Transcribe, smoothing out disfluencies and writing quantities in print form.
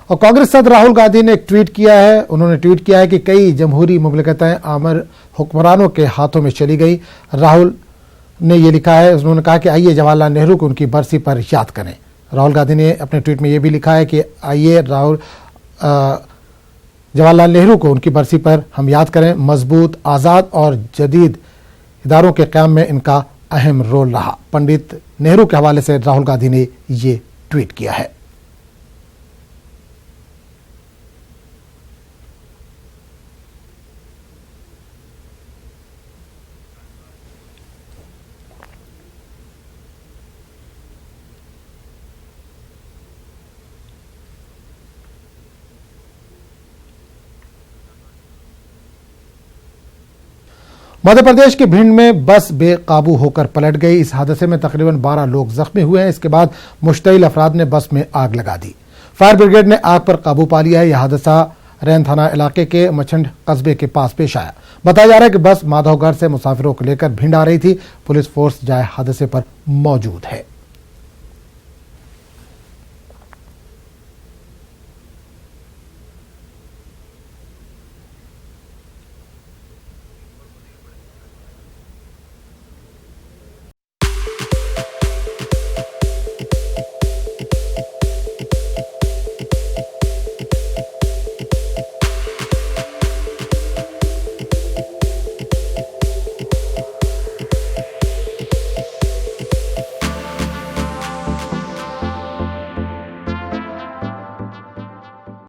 और कांग्रेस सदर राहुल गांधी ने एक ट्वीट किया है। उन्होंने ट्वीट किया है कि कई जमहूरी मुमलिकतें आमिर हुक्मरानों के हाथों में चली गई। राहुल ने ये लिखा है, उन्होंने कहा कि आइए जवाहरलाल नेहरू को उनकी बरसी पर याद करें। राहुल गांधी ने अपने ट्वीट में ये भी लिखा है कि आइए जवाहरलाल नेहरू को उनकी बरसी पर हम याद करें। मजबूत, आज़ाद और जदीद इदारों के क़याम में इनका अहम रोल रहा। पंडित नेहरू के हवाले से राहुल गांधी ने ये ट्वीट किया है। मध्य प्रदेश के भिंड में बस बेकाबू होकर पलट गई। इस हादसे में तकरीबन 12 लोग जख्मी हुए हैं। इसके बाद मुश्तइल अफराद ने बस में आग लगा दी। फायर ब्रिगेड ने आग पर काबू पा लिया है। यह हादसा रैन थाना इलाके के मछंड कस्बे के पास पेश आया। बताया जा रहा है कि बस माधवगढ़ से मुसाफिरों को लेकर भिंड आ रही थी। पुलिस फोर्स जाए हादसे पर मौजूद है।